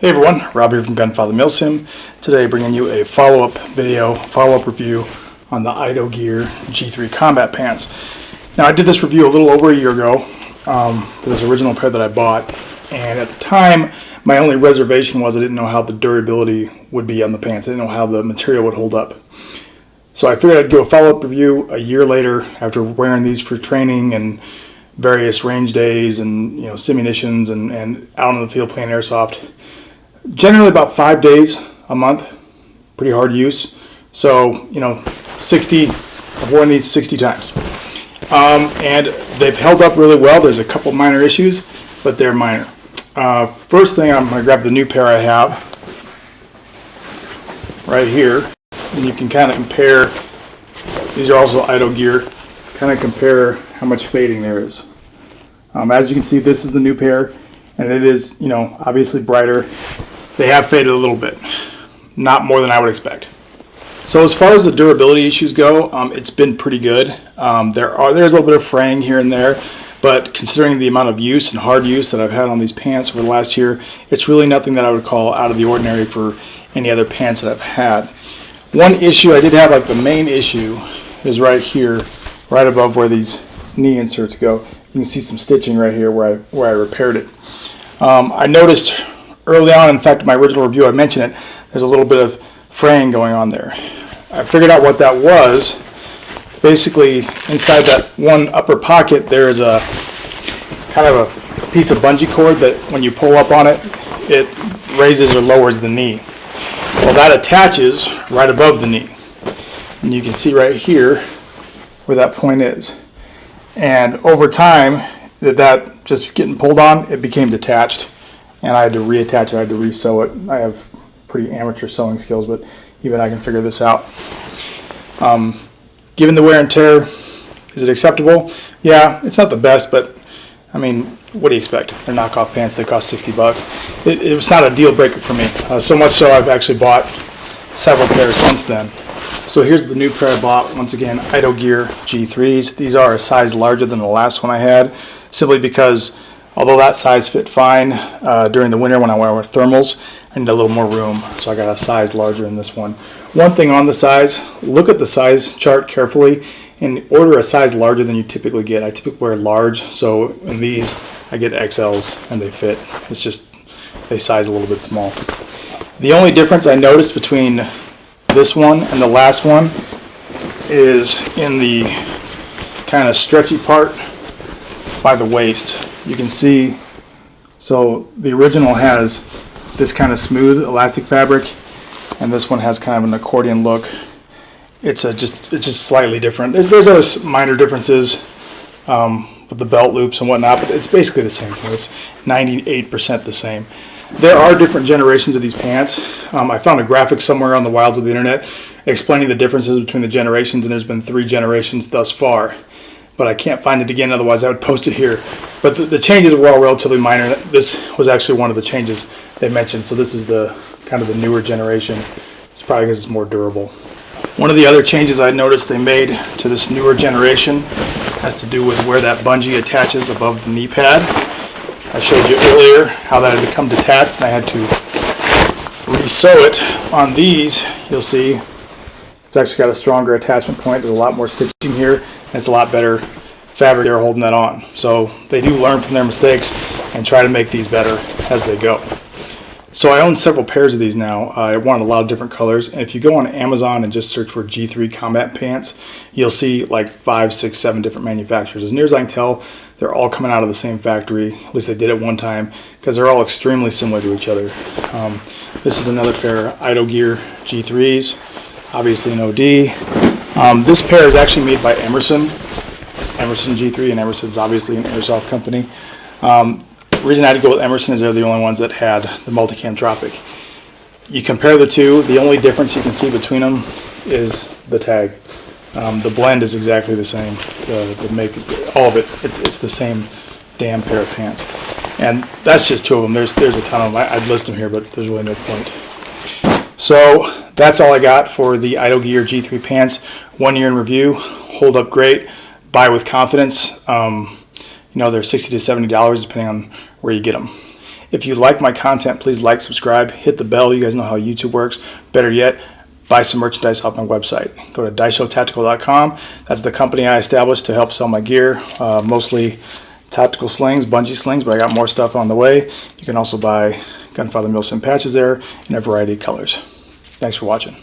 Hey everyone, Rob here from Gunfather Milsim. Today bringing you a follow-up review on the Idogear G3 combat pants. Now I did this review a little over a year ago for this original pair that I bought, and at the time my only reservation was I didn't know how the durability would be on the pants. I didn't know how the material would hold up. So I figured I'd do a follow-up review a year later after wearing these for training and various range days and simunitions and out on the field playing Airsoft. Generally about 5 days a month, pretty hard use. So, 60, I've worn these 60 times. And they've held up really well. There's a couple minor issues, but they're minor. First thing, I'm going to grab the new pair I have right here. And you can kind of compare, these are also Idogear, kind of compare how much fading there is. As you can see, this is the new pair, and it is, obviously brighter. They have faded a little bit, not more than I would expect. So as far as the durability issues go, it's been pretty good. There's a little bit of fraying here and there, but considering the amount of use and hard use that I've had on these pants over the last year, it's really nothing that I would call out of the ordinary for any other pants that I've had. One issue I did have, like the main issue, is right here, right above where these knee inserts go. You can see some stitching right here where I repaired it. I noticed early on, in fact, in my original review, I mentioned it, there's a little bit of fraying going on there. I figured out what that was. Basically, inside that one upper pocket, there is a kind of a piece of bungee cord that when you pull up on it, it raises or lowers the knee. Well, that attaches right above the knee. And you can see right here where that point is. And over time, that just getting pulled on, it became detached. And I had to reattach it, I had to re-sew it. I have pretty amateur sewing skills, but even I can figure this out. Given the wear and tear, is it acceptable? Yeah, it's not the best, but I mean, what do you expect? They're knockoff pants, they cost $60. It was not a deal breaker for me. So much so I've actually bought several pairs since then. So here's the new pair I bought. Once again, Idogear G3s. These are a size larger than the last one I had, simply because although that size fit fine during the winter when I wear thermals, I need a little more room, so I got a size larger in this one. One thing on the size, look at the size chart carefully and order a size larger than you typically get. I typically wear large, so in these I get XLs and they fit. It's just they size a little bit small. The only difference I noticed between this one and the last one is in the kind of stretchy part by the waist. You can see, so the original has this kind of smooth elastic fabric, and this one has kind of an accordion look. It's just slightly different. There's other minor differences with the belt loops and whatnot, but it's basically the same thing. It's 98% the same. There are different generations of these pants. I found a graphic somewhere on the wilds of the internet explaining the differences between the generations, and there's been 3 generations thus far. But I can't find it again, otherwise I would post it here. But the changes were all relatively minor. This was actually one of the changes they mentioned. So this is the kind of the newer generation. It's probably because it's more durable. One of the other changes I noticed they made to this newer generation has to do with where that bungee attaches above the knee pad. I showed you earlier how that had become detached, and I had to re-sew it. On these, you'll see it's actually got a stronger attachment point. There's a lot more stitching here, and it's a lot better fabric they're holding that on. So they do learn from their mistakes and try to make these better as they go. So I own several pairs of these now. I want a lot of different colors, and if you go on Amazon and just search for G3 combat pants, you'll see like 5, 6, 7 different manufacturers. As near as I can tell, they're all coming out of the same factory. At least they did at one time, because they're all extremely similar to each other. This is another pair, Idogear G3s. Obviously an OD. This pair is actually made by Emerson G3, and Emerson's obviously an Airsoft company. The reason I had to go with Emerson is they're the only ones that had the multicam Tropic. You compare the two, the only difference you can see between them is the tag. The blend is exactly the same. The make, all of it, it's the same damn pair of pants. And that's just 2 of them. There's a ton of them. I'd list them here, but there's really no point. So that's all I got for the Idogear G3 pants. 1 year in review, hold up great. Buy with confidence. They're $60 to $70 depending on where you get them. If you like my content, please like, subscribe, hit the bell. You guys know how YouTube works. Better yet, buy some merchandise off my website. Go to DaishowTactical.com. That's the company I established to help sell my gear, mostly tactical slings, bungee slings, but I got more stuff on the way. You can also buy Gunfather Milsim patches there in a variety of colors. Thanks for watching.